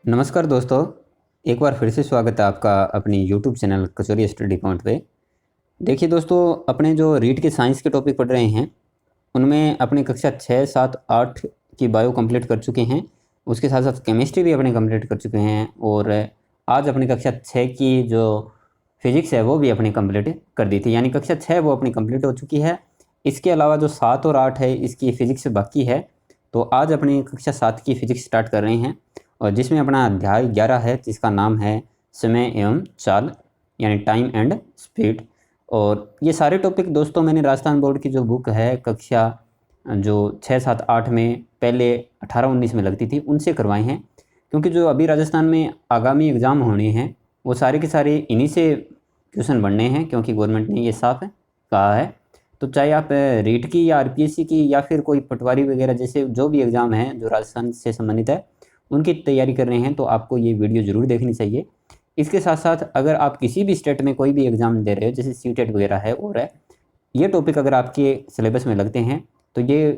नमस्कार दोस्तों, एक बार फिर से स्वागत है आपका अपनी यूट्यूब चैनल कचौरी स्टडी पॉइंट पे। देखिए दोस्तों, अपने जो रीट के साइंस के टॉपिक पढ़ रहे हैं उनमें अपनी कक्षा 6, 7, 8 की बायो कंप्लीट कर चुके हैं। उसके साथ साथ केमिस्ट्री भी अपने कंप्लीट कर चुके हैं और आज अपनी कक्षा 6 की जो फिजिक्स है वो भी अपनी कंप्लीट कर दी थी, यानी कक्षा 6 वो अपनी कंप्लीट हो चुकी है। इसके अलावा जो 7 और 8 है इसकी फिजिक्स बाकी है। तो आज अपनी कक्षा 7 की फिजिक्स स्टार्ट कर रहे हैं और जिसमें अपना अध्याय 11 है जिसका नाम है समय एवं चाल, यानी टाइम एंड स्पीड। और ये सारे टॉपिक दोस्तों मैंने राजस्थान बोर्ड की जो बुक है कक्षा जो 6, 7, 8 में पहले 18, 19 में लगती थी उनसे करवाए हैं, क्योंकि जो अभी राजस्थान में आगामी एग्ज़ाम होने हैं वो सारे के सारे इन्हीं से क्वेश्चन बनने हैं, क्योंकि गवर्नमेंट ने ये साफ कहा है। तो चाहे आप रीट की या आरपीएससी की या फिर कोई पटवारी वगैरह जैसे जो भी एग्ज़ाम है जो राजस्थान से संबंधित है उनकी तैयारी कर रहे हैं तो आपको ये वीडियो ज़रूर देखनी चाहिए। इसके साथ साथ अगर आप किसी भी स्टेट में कोई भी एग्ज़ाम दे रहे हो जैसे सीटेट वगैरह है और ये टॉपिक अगर आपके सिलेबस में लगते हैं तो ये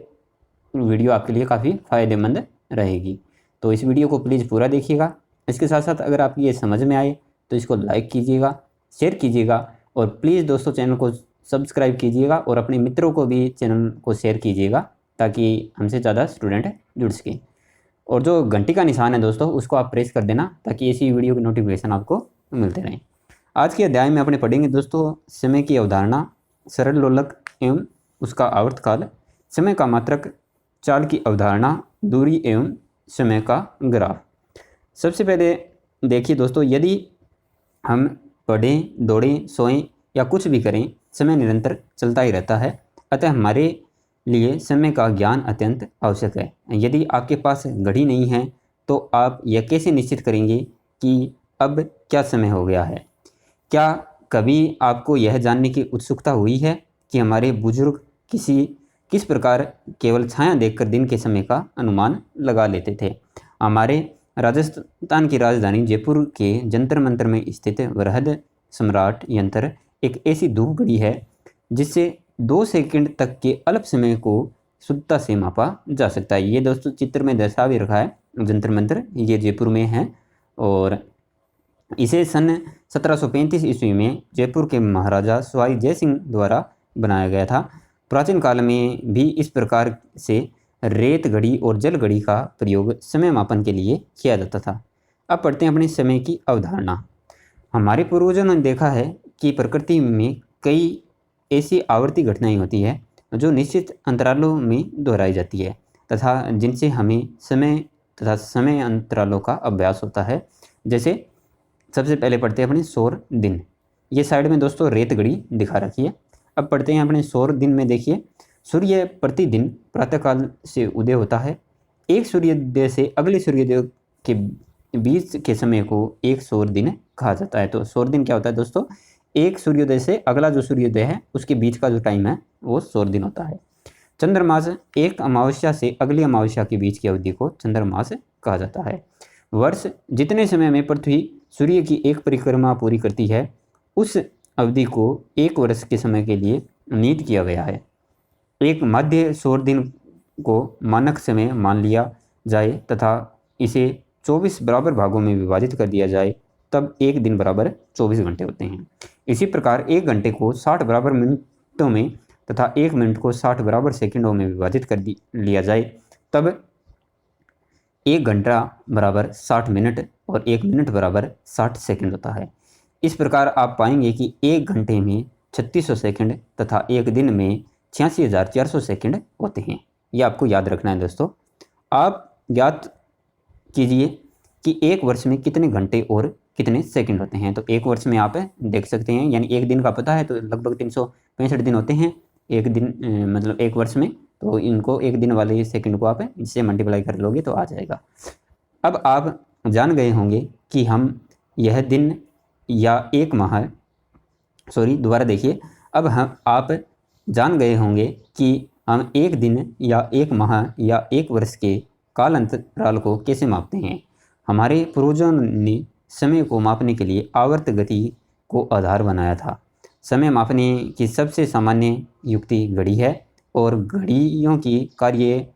वीडियो आपके लिए काफ़ी फ़ायदेमंद रहेगी। तो इस वीडियो को प्लीज़ पूरा देखिएगा। इसके साथ साथ अगर आपकी ये समझ में आए तो इसको लाइक कीजिएगा, शेयर कीजिएगा और प्लीज़ दोस्तों चैनल को सब्सक्राइब कीजिएगा और अपने मित्रों को भी चैनल को शेयर कीजिएगा ताकि हमसे ज़्यादा स्टूडेंट जुड़ सकें। और जो घंटी का निशान है दोस्तों उसको आप प्रेस कर देना ताकि ऐसी वीडियो की नोटिफिकेशन आपको मिलते रहें। आज के अध्याय में अपने पढ़ेंगे दोस्तों समय की अवधारणा, सरल लोलक एवं उसका आवर्तकाल, समय का मात्रक, चाल की अवधारणा, दूरी एवं समय का ग्राफ। सबसे पहले देखिए दोस्तों, यदि हम पढ़ें, दौड़ें, सोएं या कुछ भी करें समय निरंतर चलता ही रहता है, अतः हमारे लिए समय का ज्ञान अत्यंत आवश्यक है। यदि आपके पास घड़ी नहीं है तो आप यह कैसे निश्चित करेंगे कि अब क्या समय हो गया है? क्या कभी आपको यह जानने की उत्सुकता हुई है कि हमारे बुजुर्ग किस प्रकार केवल छाया देखकर दिन के समय का अनुमान लगा लेते थे? हमारे राजस्थान की राजधानी जयपुर के जंतर मंतर में स्थित वृहद सम्राट यंत्र एक ऐसी धूप घड़ी है जिससे 2 सेकंड तक के अल्प समय को शुद्धता से मापा जा सकता है। ये दोस्तों चित्र में दर्शा भी रखा है जंतर मंतर, ये जयपुर में है और इसे सन 1735 ईस्वी में जयपुर के महाराजा सवाई जय सिंह द्वारा बनाया गया था। प्राचीन काल में भी इस प्रकार से रेत घड़ी और जल घड़ी का प्रयोग समय मापन के लिए किया जाता था। अब पढ़ते हैं अपने समय की अवधारणा। हमारे पूर्वजों ने देखा है कि प्रकृति में कई ऐसी आवर्ती घटनाएं होती है जो निश्चित अंतरालों में दोहराई जाती है तथा जिनसे हमें समय तथा समय अंतरालों का अभ्यास होता है। जैसे सबसे पहले पढ़ते हैं अपने सौर दिन। ये साइड में दोस्तों रेत घड़ी दिखा रखी है। अब पढ़ते हैं अपने सौर दिन में। देखिए, सूर्य प्रतिदिन प्रातःकाल से उदय होता है। एक सूर्योदय से अगले सूर्योदय के बीच के समय को एक सौर दिन कहा जाता है। तो सौर दिन क्या होता है दोस्तों? एक सूर्योदय से अगला जो सूर्योदय है उसके बीच का जो टाइम है वो सौर दिन होता है। चंद्रमास, एक अमावस्या से अगली अमावस्या के बीच की अवधि को चंद्रमास कहा जाता है। वर्ष, जितने समय में पृथ्वी सूर्य की एक परिक्रमा पूरी करती है उस अवधि को एक वर्ष के समय के लिए नियत किया गया है। एक मध्य सौर दिन को मानक समय मान लिया जाए तथा इसे 24 बराबर भागों में विभाजित कर दिया जाए तब एक दिन बराबर 24 घंटे होते हैं। इसी प्रकार एक घंटे को 60 बराबर मिनटों में तथा एक मिनट को 60 बराबर सेकंडों में विभाजित कर लिया जाए तब एक घंटा बराबर 60 मिनट और एक मिनट बराबर 60 सेकंड होता है। इस प्रकार आप पाएंगे कि एक घंटे में 3600 सेकंड तथा एक दिन में 86,400 सेकंड होते हैं। ये आपको याद रखना है दोस्तों। आप ज्ञात कीजिए कि एक वर्ष में कितने घंटे और कितने सेकंड होते हैं। तो एक वर्ष में आप देख सकते हैं, यानी एक दिन का पता है तो लगभग 365 दिन होते हैं एक दिन, मतलब एक वर्ष में। तो इनको एक दिन वाले सेकंड को आप इससे मल्टीप्लाई कर लोगे तो आ जाएगा। अब आप जान गए होंगे कि हम यह दिन या एक माह, दोबारा देखिए, अब हम आप जान गए होंगे कि हम एक दिन या एक माह या एक वर्ष के काल अंतराल को कैसे मापते हैं। हमारे पूर्वजों ने समय को मापने के लिए आवर्त गति को आधार बनाया था। समय मापने की सबसे सामान्य युक्ति घड़ी है और घड़ियों की कार्य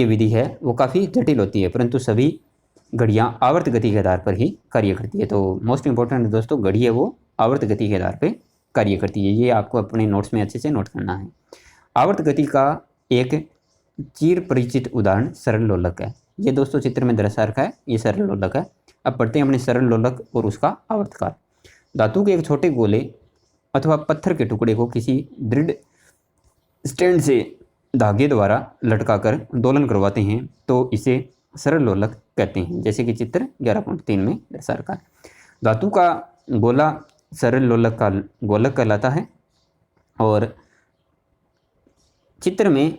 विधि है वो काफ़ी जटिल होती है, परंतु सभी घड़ियाँ आवर्त गति के आधार पर ही कार्य करती है। तो मोस्ट इम्पोर्टेंट दोस्तों, घड़ी है वो आवर्त गति के आधार पर कार्य करती है। ये आपको अपने नोट्स में अच्छे से नोट करना है। आवर्त गति का एक चिर परिचित उदाहरण सरल लोलक है। ये दोस्तों चित्र में दर्शा रखा है, ये सरल लोलक है। अब पढ़ते हैं अपने सरल लोलक और उसका आवर्तकाल। धातु के एक छोटे गोले अथवा पत्थर के टुकड़े को किसी दृढ़ स्टैंड से धागे द्वारा लटकाकर दोलन करवाते हैं तो इसे सरल लोलक कहते हैं, जैसे कि चित्र 11.3 में दर्शा रखा है। धातु का गोला सरल लोलक का गोलक कहलाता है और चित्र में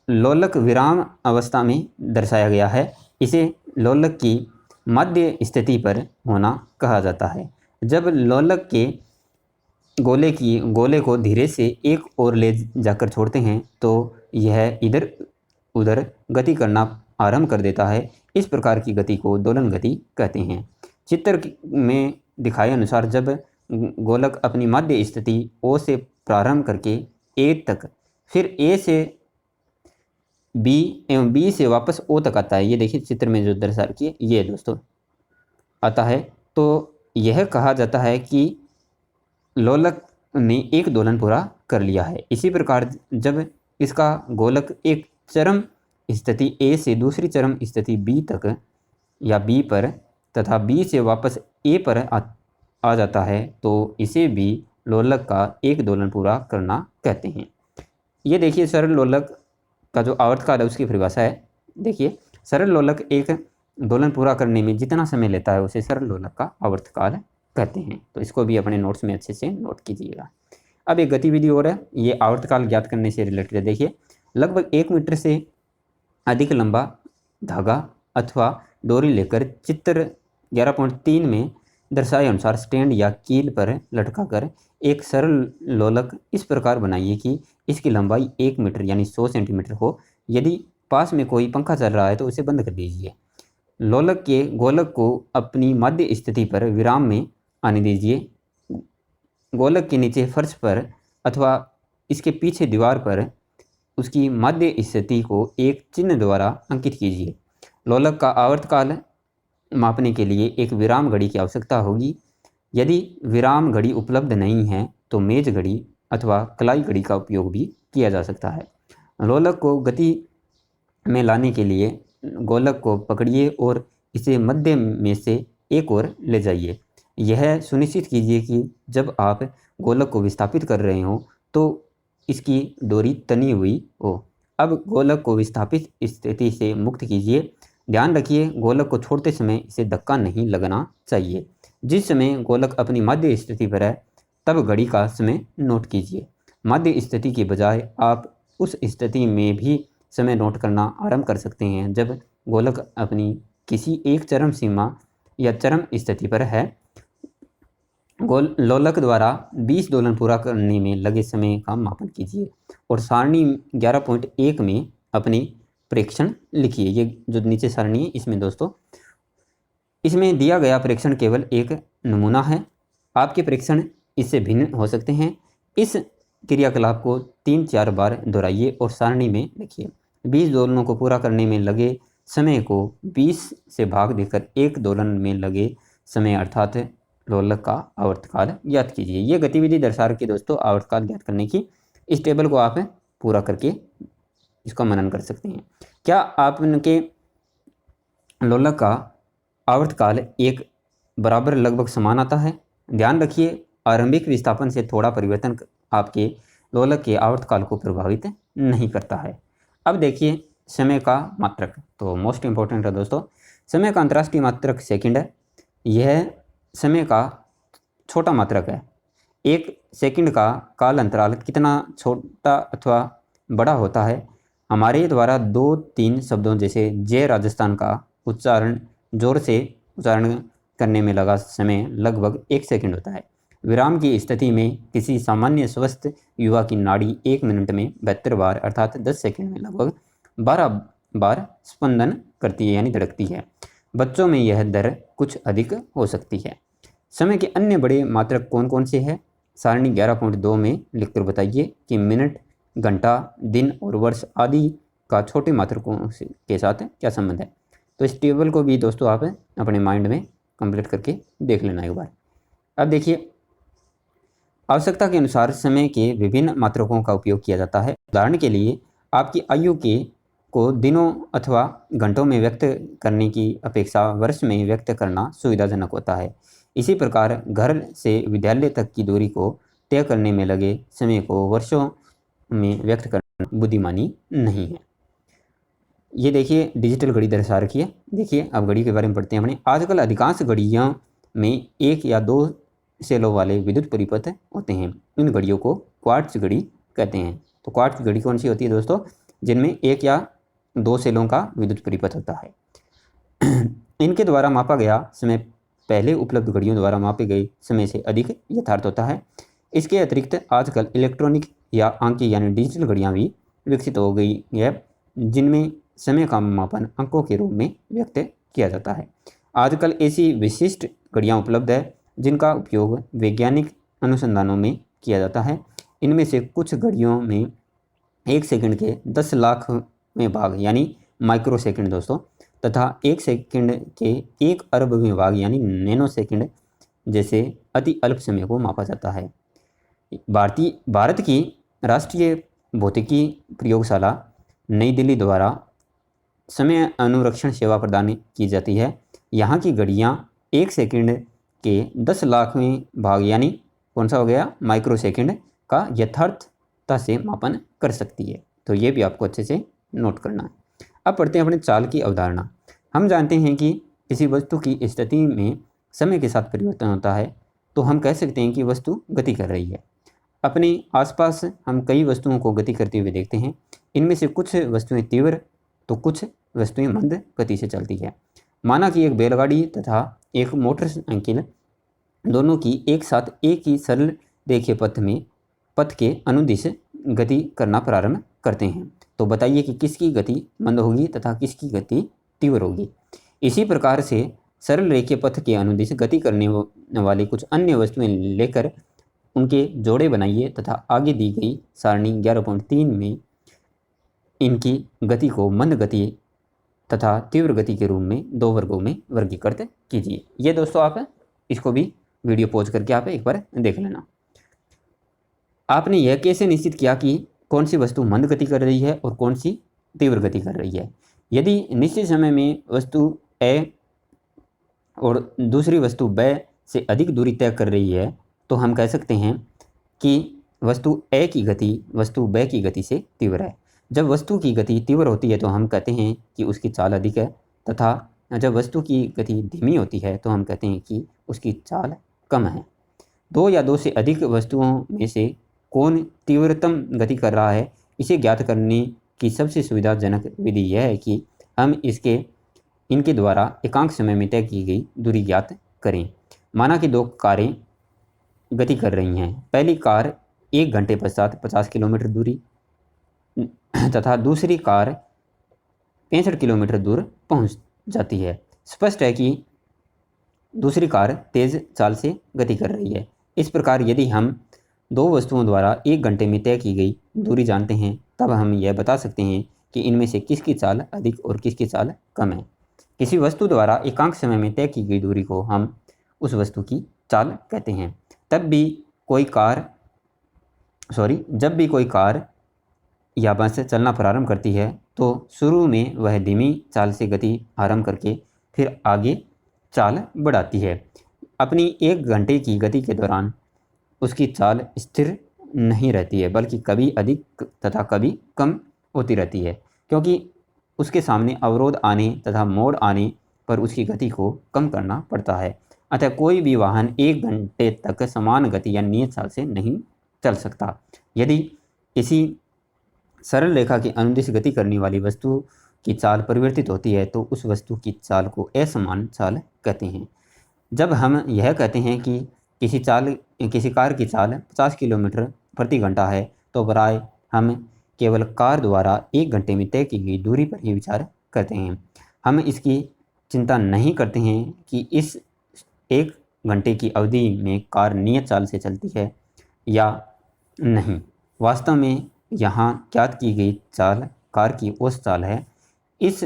लोलक विराम अवस्था में दर्शाया गया है। इसे लोलक की मध्य स्थिति पर होना कहा जाता है। जब लोलक के गोले को धीरे से एक ओर ले जाकर छोड़ते हैं तो यह इधर उधर गति करना आरंभ कर देता है। इस प्रकार की गति को दोलन गति कहते हैं। चित्र में दिखाए अनुसार जब गोलक अपनी मध्य स्थिति ओ से प्रारंभ करके ए तक, फिर ए से बी एवं बी से वापस ओ तक आता है, ये देखिए चित्र में जो दर्शा रखी है ये दोस्तों आता है, तो यह कहा जाता है कि लोलक ने एक दोलन पूरा कर लिया है। इसी प्रकार जब इसका गोलक एक चरम स्थिति ए से दूसरी चरम स्थिति बी तक या बी पर तथा बी से वापस ए पर आ जाता है तो इसे भी लोलक का एक दोलन पूरा करना कहते हैं। ये देखिए सरल लोलक का जो आवर्तकाल है उसकी परिभाषा है। देखिए सरल लोलक एक दोलन पूरा करने में जितना समय लेता है उसे सरल लोलक का आवर्तकाल कहते हैं। तो इसको भी अपने नोट्स में अच्छे से नोट कीजिएगा। अब एक गतिविधि और है, ये आवर्तकाल ज्ञात करने से रिलेटेड है। देखिए लगभग 1 मीटर से अधिक लंबा धागा अथवा डोरी लेकर चित्र 11.3 में दर्शाए अनुसार स्टैंड या कील पर लटकाकर एक सरल लोलक इस प्रकार बनाइए कि इसकी लंबाई 1 मीटर यानी 100 सेंटीमीटर हो। यदि पास में कोई पंखा चल रहा है तो उसे बंद कर दीजिए। लोलक के गोलक को अपनी मध्य स्थिति पर विराम में आने दीजिए। गोलक के नीचे फर्श पर अथवा इसके पीछे दीवार पर उसकी मध्य स्थिति को एक चिन्ह द्वारा अंकित कीजिए। लोलक का आवर्तकाल मापने के लिए एक विराम घड़ी की आवश्यकता होगी। यदि विराम घड़ी उपलब्ध नहीं है तो मेज घड़ी अथवा कलाई घड़ी का उपयोग भी किया जा सकता है। लोलक को गति में लाने के लिए गोलक को पकड़िए और इसे मध्य में से एक ओर ले जाइए। यह सुनिश्चित कीजिए कि जब आप गोलक को विस्थापित कर रहे हो तो इसकी डोरी तनी हुई हो। अब गोलक को विस्थापित स्थिति से मुक्त कीजिए। ध्यान रखिए गोलक को छोड़ते समय इसे धक्का नहीं लगना चाहिए। जिस समय गोलक अपनी मध्य स्थिति पर है तब घड़ी का समय नोट कीजिए। मध्य स्थिति के बजाय आप उस स्थिति में भी समय नोट करना आरंभ कर सकते हैं जब गोलक अपनी किसी एक चरम सीमा या चरम स्थिति पर है। लोलक द्वारा 20 दोलन पूरा करने में लगे समय का मापन कीजिए और सारणी 11.1 में अपने प्रेक्षण लिखिए। ये जो नीचे सारणी है इसमें दोस्तों इसमें दिया गया प्रेक्षण केवल एक नमूना है। आपके प्रेक्षण इससे भिन्न हो सकते हैं। इस क्रियाकलाप को 3-4 बार दोहराइए और सारणी में लिखिए। 20 दोलनों को पूरा करने में लगे समय को 20 से भाग देकर एक दोलन में लगे समय अर्थात लोलक का आवर्तकाल ज्ञात कीजिए। ये गतिविधि दर्शा रखी दोस्तों आवर्तकाल ज्ञात करने की। इस टेबल को आप पूरा करके इसका मनन कर सकते हैं। क्या आपके लोलक का आवर्तकाल एक बराबर लगभग समान आता है? ध्यान रखिए आरंभिक विस्थापन से थोड़ा परिवर्तन आपके लोलक के आवर्तकाल को प्रभावित नहीं करता है। अब देखिए समय का मात्रक, तो मोस्ट इम्पोर्टेंट है दोस्तों। समय का अंतर्राष्ट्रीय मात्रक सेकंड है। यह समय का छोटा मात्रक है। एक सेकंड का काल अंतराल कितना छोटा अथवा बड़ा होता है? हमारे द्वारा 2-3 शब्दों जैसे जय राजस्थान का उच्चारण जोर से उच्चारण करने में लगा समय लगभग 1 सेकंड होता है। विराम की स्थिति में किसी सामान्य स्वस्थ युवा की नाड़ी 1 मिनट में 72 बार अर्थात 10 सेकंड में लगभग 12 बार स्पंदन करती है यानी धड़कती है। बच्चों में यह दर कुछ अधिक हो सकती है। समय के अन्य बड़े मात्रक कौन कौन से हैं? सारणी 11.2 में लिखकर बताइए कि मिनट, घंटा, दिन और वर्ष आदि का छोटे मात्रकों के साथ क्या संबंध है। तो इस टेबल को भी दोस्तों आप अपने माइंड में कंप्लीट करके देख लेना एक बार। अब देखिए, आवश्यकता के अनुसार समय के विभिन्न मात्रकों का उपयोग किया जाता है। उदाहरण के लिए आपकी आयु के को दिनों अथवा घंटों में व्यक्त करने की अपेक्षा वर्ष में व्यक्त करना सुविधाजनक होता है। इसी प्रकार घर से विद्यालय तक की दूरी को तय करने में लगे समय को वर्षों में व्यक्त करना बुद्धिमानी नहीं है। ये देखिए डिजिटल घड़ी दर्शा रखी है। देखिए अब घड़ी के बारे में पढ़ते हैं अपने। आजकल अधिकांश घड़ियों में 1 या 2 सेलों वाले विद्युत परिपथ होते हैं। इन घड़ियों को क्वार्ट्ज घड़ी कहते हैं। तो क्वार्ट्ज घड़ी कौन सी होती है दोस्तों? जिनमें 1 या 2 सेलों का विद्युत परिपथ होता है। इनके द्वारा मापा गया समय पहले उपलब्ध घड़ियों द्वारा मापे गए समय से अधिक यथार्थ होता है। इसके अतिरिक्त आजकल इलेक्ट्रॉनिक या आंकी यानी डिजिटल घड़ियाँ भी विकसित हो गई है, जिनमें समय का मापन अंकों के रूप में व्यक्त किया जाता है। आजकल ऐसी विशिष्ट घड़ियाँ उपलब्ध है जिनका उपयोग वैज्ञानिक अनुसंधानों में किया जाता है। इनमें से कुछ घड़ियों में 1 सेकंड के 10 लाखवें भाग यानी माइक्रो सेकंड दोस्तों, तथा 1 सेकंड के 1 अरबवें भाग यानी नैनो सेकंड जैसे अति अल्प समय को मापा जाता है। भारत की राष्ट्रीय भौतिकी प्रयोगशाला नई दिल्ली द्वारा समय अनुरक्षण सेवा प्रदान की जाती है। यहाँ की घड़ियाँ 1 सेकंड के 10 लाखवें भाग यानी कौन सा हो गया? माइक्रो सेकंड का यथार्थता से मापन कर सकती है। तो ये भी आपको अच्छे से नोट करना है। अब पढ़ते हैं अपने चाल की अवधारणा। हम जानते हैं कि किसी वस्तु की स्थिति में समय के साथ परिवर्तन होता है, तो हम कह सकते हैं कि वस्तु गति कर रही है। अपने आसपास हम कई वस्तुओं को गति करते हुए देखते हैं। इनमें से कुछ वस्तुएं तीव्र तो कुछ वस्तुएं मंद गति से चलती है। माना कि एक बैलगाड़ी तथा एक मोटरसाइकिल दोनों की एक साथ एक ही सरल रेखीय पथ के अनुदिश गति करना प्रारंभ करते हैं, तो बताइए कि किसकी गति मंद होगी तथा किसकी गति तीव्र होगी। इसी प्रकार से सरल रेखीय पथ के अनुदिश गति करने वाली कुछ अन्य वस्तुएं लेकर उनके जोड़े बनाइए तथा आगे दी गई सारणी 11.3 में इनकी गति को मंद गति तथा तीव्र गति के रूप में 2 वर्गों में वर्गीकृत कीजिए। ये दोस्तों आप इसको भी वीडियो पॉज करके आप एक बार देख लेना। आपने यह कैसे निश्चित किया कि कौन सी वस्तु मंद गति कर रही है और कौन सी तीव्र गति कर रही है? यदि निश्चित समय में वस्तु ए और दूसरी वस्तु ब से अधिक दूरी तय कर रही है, तो हम कह सकते हैं कि वस्तु ए की गति वस्तु ब की गति से तीव्र है। जब वस्तु की गति तीव्र होती है तो हम कहते हैं कि उसकी चाल अधिक है, तथा जब वस्तु की गति धीमी होती है तो हम कहते हैं कि उसकी चाल कम है। 2 या 2 से अधिक वस्तुओं में से कौन तीव्रतम गति कर रहा है, इसे ज्ञात करने की सबसे सुविधाजनक विधि यह है कि हम इनके द्वारा एकांक समय में तय की गई दूरी ज्ञात करें। माना कि 2 कारें गति कर रही हैं। पहली कार 1 घंटे पश्चात 50 किलोमीटर दूरी तथा दूसरी कार 65 किलोमीटर दूर पहुंच जाती है। स्पष्ट है कि दूसरी कार तेज चाल से गति कर रही है। इस प्रकार यदि हम 2 वस्तुओं द्वारा 1 घंटे में तय की गई दूरी जानते हैं, तब हम यह बता सकते हैं कि इनमें से किसकी चाल अधिक और किसकी चाल कम है। किसी वस्तु द्वारा एकांक समय में तय की गई दूरी को हम उस वस्तु की चाल कहते हैं। जब भी कोई कार या बस चलना प्रारंभ करती है तो शुरू में वह धीमी चाल से गति आरंभ करके फिर आगे चाल बढ़ाती है। अपनी 1 घंटे की गति के दौरान उसकी चाल स्थिर नहीं रहती है, बल्कि कभी अधिक तथा कभी कम होती रहती है, क्योंकि उसके सामने अवरोध आने तथा मोड़ आने पर उसकी गति को कम करना पड़ता है। अतः कोई भी वाहन 1 घंटे तक समान गति या नियत चाल से नहीं चल सकता। यदि किसी सरल रेखा की अनुदिश गति करने वाली वस्तु की चाल परिवर्तित होती है तो उस वस्तु की चाल को असमान चाल कहते हैं। जब हम यह कहते हैं कि किसी कार की चाल 50 किलोमीटर प्रति घंटा है, तो प्राय हम केवल कार द्वारा 1 घंटे में तय की गई दूरी पर ही विचार करते हैं। हम इसकी चिंता नहीं करते हैं कि इस 1 घंटे की अवधि में कार नियत चाल से चलती है या नहीं। वास्तव में यहाँ ज्ञात की गई चाल कार की औसत चाल है। इस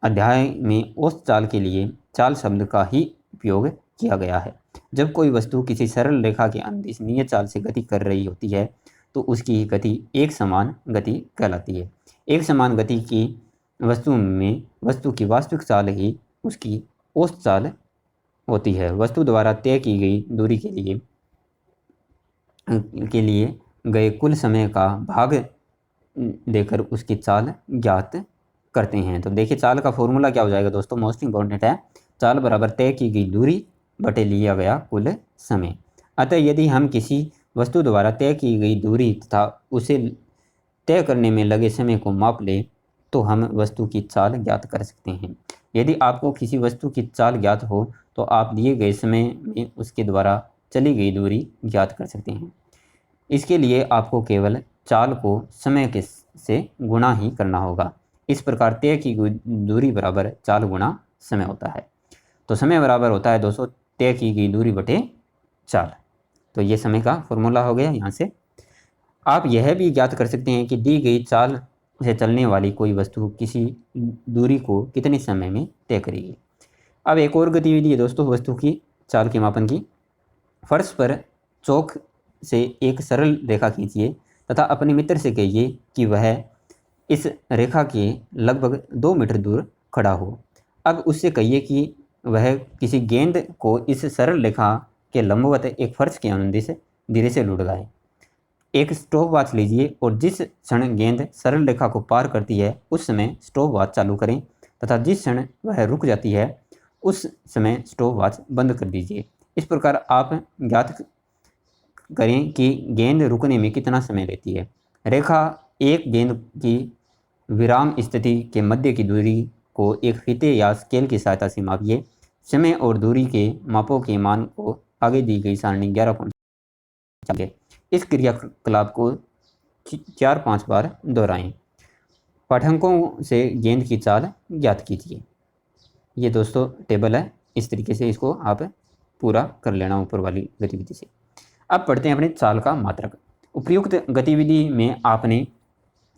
अध्याय में औसत चाल के लिए चाल शब्द का ही उपयोग किया गया है। जब कोई वस्तु किसी सरल रेखा के अनुदिश नियत चाल से गति कर रही होती है तो उसकी गति एक समान गति कहलाती है। एक समान गति की वस्तु में वस्तु की वास्तविक चाल ही उसकी औसत चाल होती है। वस्तु द्वारा तय की गई दूरी के लिए गए कुल समय का भाग देकर उसकी चाल ज्ञात करते हैं। तो देखिए चाल का फॉर्मूला क्या हो जाएगा दोस्तों, मोस्ट इंपॉर्टेंट है। चाल बराबर तय की गई दूरी बटे लिया गया कुल समय। अतः यदि हम किसी वस्तु द्वारा तय की गई दूरी तथा उसे तय करने में लगे समय को माप ले तो हम वस्तु की चाल ज्ञात कर सकते हैं। यदि आपको किसी वस्तु की चाल ज्ञात हो तो आप दिए गए समय में उसके द्वारा चली गई दूरी ज्ञात कर सकते हैं। इसके लिए आपको केवल चाल को समय के से गुणा ही करना होगा। इस प्रकार तय की गई दूरी बराबर चाल गुणा समय होता है। तो समय बराबर होता है दोस्तों तय की गई दूरी बटे चाल। तो ये समय का फॉर्मूला हो गया। यहाँ से आप यह भी ज्ञात कर सकते हैं कि दी गई चाल से चलने वाली कोई वस्तु किसी दूरी को कितने समय में तय करेगी। अब एक और गतिविधि है दोस्तों वस्तु की चाल के मापन की। फर्श पर चौक से एक सरल रेखा खींचिए तथा अपने मित्र से कहिए कि वह इस रेखा के लगभग 2 मीटर दूर खड़ा हो। अब उससे कहिए कि वह किसी गेंद को इस सरल रेखा के लंबवत एक फर्श के अनुदिश धीरे से लुढ़काए। एक स्टॉप वॉच लीजिए और जिस क्षण गेंद सरल रेखा को पार करती है उस समय स्टॉप वॉच चालू करें तथा जिस क्षण वह रुक जाती है उस समय स्टॉप वॉच बंद कर दीजिए। इस प्रकार आप ज्ञात करें कि गेंद रुकने में कितना समय लेती है। रेखा एक गेंद की विराम स्थिति के मध्य की दूरी को एक फीते या स्केल की सहायता से मापिए। समय और दूरी के मापों के मान को आगे दी गई सारणी 11 पॉइंट। इस क्रियाकलाप को 4-5 बार दोहराएं। पाठ्यांकों से गेंद की चाल ज्ञात कीजिए। ये दोस्तों टेबल है, इस तरीके से इसको आप पूरा कर लेना ऊपर वाली गतिविधि से। अब पढ़ते हैं अपने चाल का मात्रक। उपयुक्त गतिविधि में आपने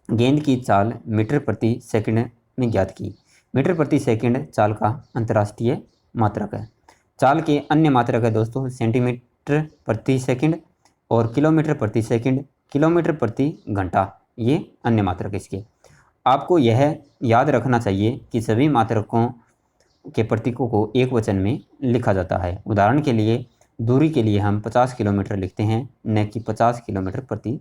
गेंद की चाल मीटर प्रति सेकंड में ज्ञात की। मीटर प्रति सेकंड चाल का अंतर्राष्ट्रीय मात्रक है। चाल के अन्य मात्रक है दोस्तों सेंटीमीटर प्रति सेकंड और किलोमीटर प्रति सेकंड, किलोमीटर प्रति घंटा, ये अन्य मात्रक इसके। आपको यह याद रखना चाहिए कि सभी मात्रकों के प्रतीकों को एक वचन में लिखा जाता है। उदाहरण के लिए दूरी के लिए हम 50 किलोमीटर लिखते हैं न कि 50 किलोमीटर प्रति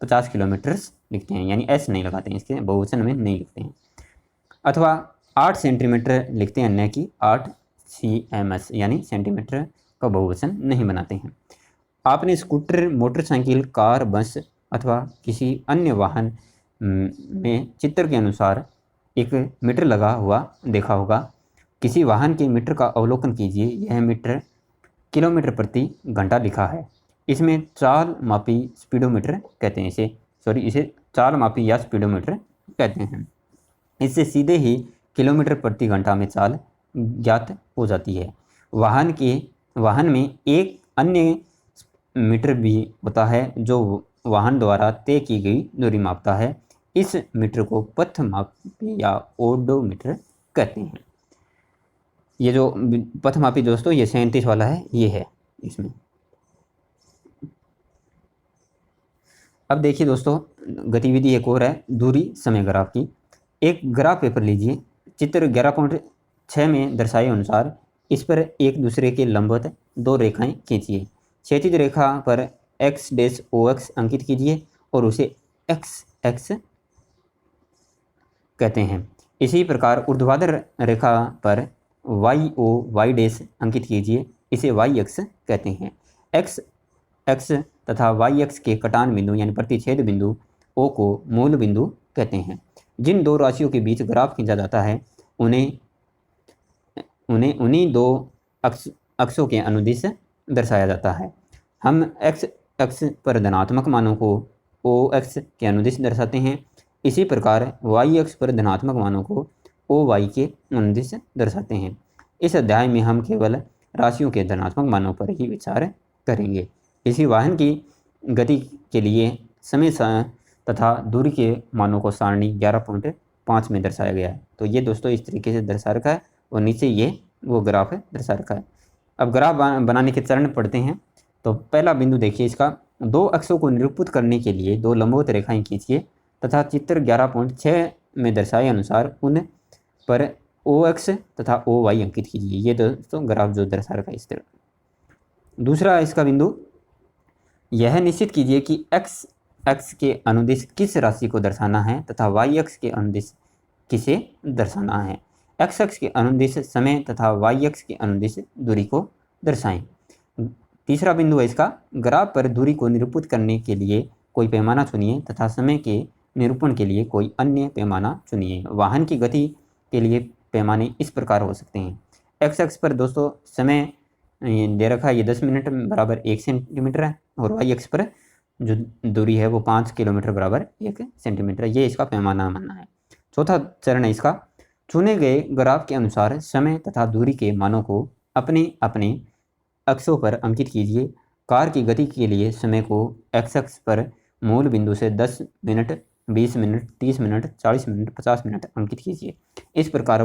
50 किलोमीटर्स लिखते हैं, यानी एस नहीं लगाते हैं, इसके बहुवचन में नहीं लिखते हैं। अथवा 8 सेंटीमीटर लिखते हैं न कि 8 cms, यानी सेंटीमीटर का बहुवचन नहीं बनाते हैं। आपने स्कूटर, मोटरसाइकिल, कार, बस अथवा किसी अन्य वाहन में चित्र के अनुसार एक मीटर लगा हुआ देखा होगा। किसी वाहन के मीटर का अवलोकन कीजिए। यह मीटर किलोमीटर प्रति घंटा लिखा है। इसमें चाल मापी स्पीडोमीटर कहते हैं इसे चाल मापी या स्पीडोमीटर कहते हैं। इससे सीधे ही किलोमीटर प्रति घंटा में चाल ज्ञात हो जाती है। वाहन में एक अन्य मीटर भी होता है जो वाहन द्वारा तय की गई दूरी मापता है। इस मीटर को पथ मापी या ओडोमीटर कहते हैं। ये जो पथ मापी दोस्तों ये 37 वाला है, ये है इसमें। अब देखिए दोस्तों गतिविधि एक और है दूरी समय ग्राफ की। एक ग्राफ पेपर लीजिए। चित्र 11.6 में दर्शाए अनुसार इस पर एक दूसरे के लंबवत 2 रेखाएं खींचिए। क्षैतिज रेखा पर x-OX अंकित कीजिए और उसे x कहते हैं। इसी प्रकार ऊर्ध्वाधर रेखा पर y अंकित कीजिए, इसे y कहते हैं। x तथा y के कटान बिंदु यानी प्रतिच्छेद बिंदु O को मूल बिंदु कहते हैं। जिन दो राशियों के बीच ग्राफ खींचा जाता है उन्हें उन्हीं दो अक्षों के अनुदिश दर्शाया जाता है। हम x अक्ष पर धनात्मक मानों को OX के अनुदिश दर्शाते हैं। इसी प्रकार y अक्ष पर धनात्मक मानों को OY के अनुदिश दर्शाते हैं। इस अध्याय में हम केवल राशियों के धनात्मक मानों पर ही विचार करेंगे। किसी वाहन की गति के लिए समय तथा दूरी के मानों को सारणी 11.4 5 में दर्शाया गया है। तो ये दोस्तों इस तरीके से दर्शा रखा है और नीचे ये वो ग्राफ दर्शा रखा है। अब ग्राफ बनाने के चरण पढ़ते हैं। तो पहला बिंदु देखिए, इसका 2 अक्षों को निरूपित करने के लिए 2 लंबवत रेखाएं खींचिए तथा चित्र 11.6 में दर्शाए अनुसार उन पर OX तथा OY अंकित कीजिए। ये दोस्तों ग्राफ जो दर्शा रखा है इस तरह। दूसरा इसका बिंदु, यह निश्चित कीजिए कि x अक्ष के अनुदिश किस राशि को दर्शाना है तथा y अक्ष के अनुदिश किसे दर्शाना है। x अक्ष के अनुदिश समय तथा y अक्ष के अनुदिश दूरी को दर्शाएं। तीसरा बिंदु है इसका, ग्राफ पर दूरी को निरूपित करने के लिए कोई पैमाना चुनिए तथा समय के निरूपण के लिए कोई अन्य पैमाना चुनिए। वाहन की गति के लिए पैमाने इस प्रकार हो सकते हैं। x अक्ष पर दोस्तों समय दे रखा है, ये 10 मिनट बराबर 1 सेंटीमीटर है और y अक्ष पर जो दूरी है वो 5 किलोमीटर बराबर 1 सेंटीमीटर। ये इसका पैमाना मानना है। चौथा चरण है इसका, चुने गए ग्राफ के अनुसार समय तथा दूरी के मानों को अपने अपने अक्षों पर अंकित कीजिए। कार की गति के लिए समय को x अक्ष पर मूल बिंदु से 10 minute, 20 minute, 30 minute, 40 minute, 50 minute अंकित कीजिए। इसी प्रकार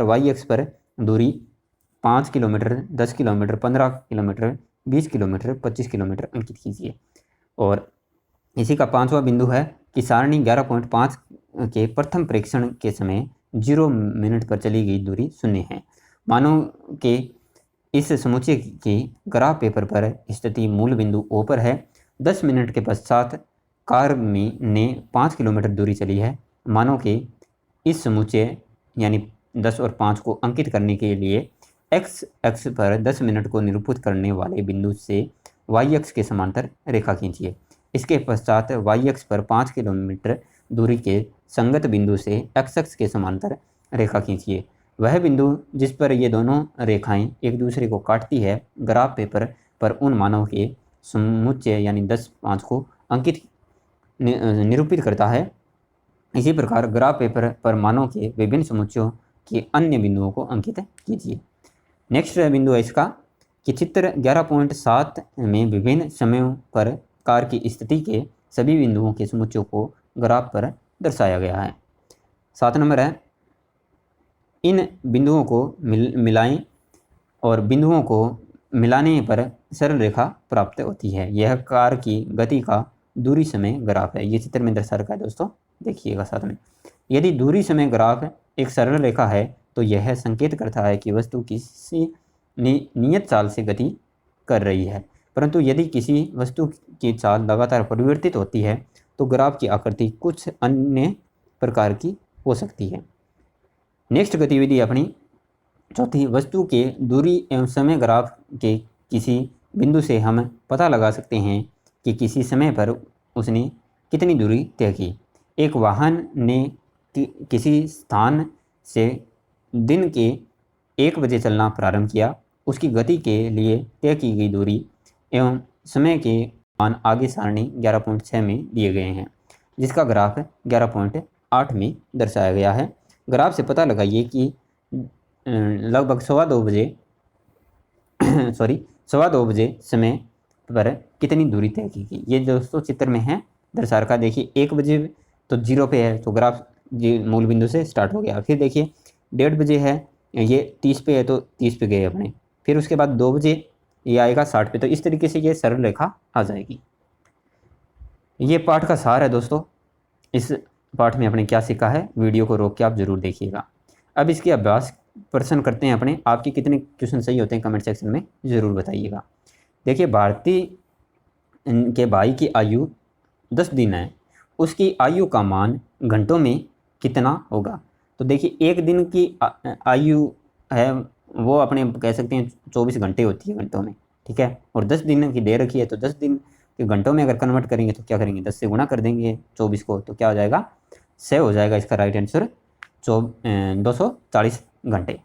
y अक्ष पर दूरी 5 kilometre, 10 kilometre, 15 kilometre, 20 kilometre, 25 kilometre अंकित कीजिए। और इसी का पांचवा बिंदु है कि सारणी 11.5 के प्रथम प्रेक्षण के समय 0 मिनट पर चली गई दूरी 0 है। मानो कि इस समुच्चय की ग्राफ पेपर पर स्थिति मूल बिंदु O पर है। 10 मिनट के पश्चात कार में ने 5 किलोमीटर दूरी चली है। मानो कि इस समुच्चय यानी 10 और 5 को अंकित करने के लिए x अक्ष पर 10 मिनट को निरूपित करने वाले बिंदु से y अक्ष के समांतर रेखा खींचिए। इसके पश्चात y अक्ष पर 5 किलोमीटर दूरी के संगत बिंदु से x अक्ष के समांतर रेखा खींचिए। वह बिंदु जिस पर ये दोनों रेखाएं एक दूसरे को काटती है ग्राफ पेपर पर उन मानों के समुच्चय यानी 10, 5 को अंकित निरूपित करता है। इसी प्रकार ग्राफ पेपर पर मानों के विभिन्न समुच्चयों के अन्य बिंदुओं को अंकित कीजिए। नेक्स्ट बिंदु है इसका कि चित्र 11.7 में विभिन्न समयों पर कार की स्थिति के सभी बिंदुओं के समुच्चयों को ग्राफ पर दर्शाया गया है। 7 नंबर है, इन बिंदुओं को मिलाएं और बिंदुओं को मिलाने पर सरल रेखा प्राप्त होती है। यह कार की गति का दूरी समय ग्राफ है। ये चित्र में दर्शा रखा है दोस्तों, देखिएगा साथ में। यदि दूरी समय ग्राफ एक सरल रेखा है तो यह संकेत करता है कि वस्तु किसी नियत चाल से गति कर रही है, परंतु यदि किसी वस्तु की चाल लगातार परिवर्तित होती है तो ग्राफ की आकृति कुछ अन्य प्रकार की हो सकती है। नेक्स्ट गतिविधि अपनी चौथी, वस्तु के दूरी एवं समय ग्राफ के किसी बिंदु से हम पता लगा सकते हैं कि किसी समय पर उसने कितनी दूरी तय की। एक वाहन ने किसी स्थान से दिन के 1 बजे चलना प्रारंभ किया। उसकी गति के लिए तय की गई दूरी एवं समय के मान आगे सारणी 11.6 में दिए गए हैं, जिसका ग्राफ 11.8 में दर्शाया गया है। ग्राफ से पता लगाइए कि लगभग 2:15 बजे समय पर कितनी दूरी तय की गई। ये दोस्तों चित्र में है दर्शा रखा। देखिए 1 बजे तो 0 पे है तो ग्राफ जी मूल बिंदु से स्टार्ट हो गया। फिर देखिए 1:30 बजे है, ये 30 पे है तो 30 पे गए अपने। फिर उसके बाद 2 बजे ये आएगा 60 पे। तो इस तरीके से ये सरल रेखा आ जाएगी। ये पाठ का सार है दोस्तों। इस पाठ में अपने क्या सीखा है, वीडियो को रोक के आप जरूर देखिएगा। अब इसके अभ्यास प्रश्न करते हैं अपने। आपके कितने क्वेश्चन सही होते हैं कमेंट सेक्शन में ज़रूर बताइएगा। देखिए भारती के भाई की आयु 10 दिन है, उसकी आयु का मान घंटों में कितना होगा। तो देखिए 1 दिन की आयु है वो अपने कह सकते हैं 24 घंटे होती है घंटों में, ठीक है। और 10 दिन की दे रखी है तो 10 दिन के घंटों में अगर कन्वर्ट करेंगे तो क्या करेंगे, 10 से गुणा कर देंगे 24 को, तो क्या हो जाएगा 6 हो जाएगा। इसका राइट आंसर 240 घंटे।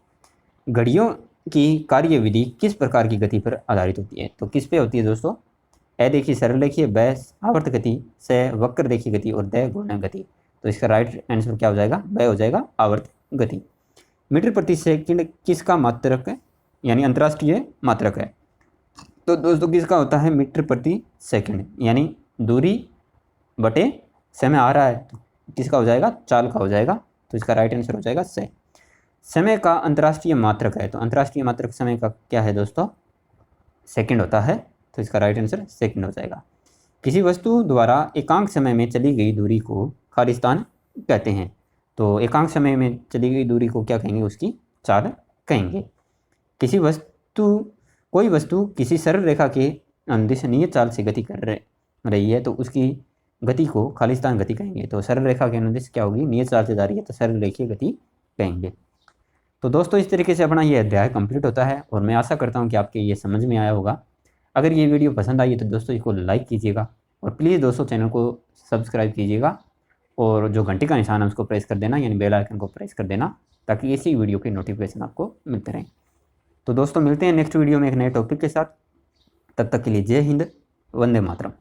घड़ियों की कार्यविधि किस प्रकार की गति पर आधारित होती है। तो किस पे होती है दोस्तों, ए देखिए सरल देखिए, ब आवर्त गति, से वक्र देखिए गति और द घूर्णन गति। तो इसका राइट आंसर क्या हो जाएगा, ब हो जाएगा आवर्त गति। मीटर प्रति सेकंड किसका मात्रक है, यानी अंतर्राष्ट्रीय मात्रक है। तो दोस्तों किसका होता है मीटर प्रति सेकंड, यानी दूरी बटे समय आ रहा है किसका हो जाएगा, चाल का हो जाएगा। तो इसका राइट आंसर हो जाएगा से। समय का अंतर्राष्ट्रीय मात्रक है, तो अंतर्राष्ट्रीय मात्रक समय का क्या है दोस्तों, सेकंड होता है। तो इसका राइट आंसर सेकंड हो जाएगा। किसी वस्तु द्वारा एकांक समय में चली गई दूरी को खालिस्तान कहते हैं। तो एकांक समय में चली गई दूरी को क्या कहेंगे, उसकी चाल कहेंगे। किसी वस्तु कोई वस्तु किसी सरल रेखा के अनुदिश नियत चाल से गति कर रही है तो उसकी गति को खालिस्तान गति कहेंगे। तो सरल रेखा के अनुदिश क्या होगी, नियत चाल से जा रही है तो सरल रेखीय गति कहेंगे। तो दोस्तों इस तरीके से अपना ये अध्याय कंप्लीट होता है और मैं आशा करता हूँ कि आपके ये समझ में आया होगा। अगर ये वीडियो पसंद आई है तो दोस्तों इसको लाइक कीजिएगा और प्लीज़ दोस्तों चैनल को सब्सक्राइब कीजिएगा और जो घंटी का निशान है उसको प्रेस कर देना, यानी बेल आइकन को प्रेस कर देना, ताकि इसी वीडियो के नोटिफिकेशन आपको मिलते रहें। तो दोस्तों मिलते हैं नेक्स्ट वीडियो में एक नए टॉपिक के साथ। तब तक के लिए जय हिंद, वंदे मातरम।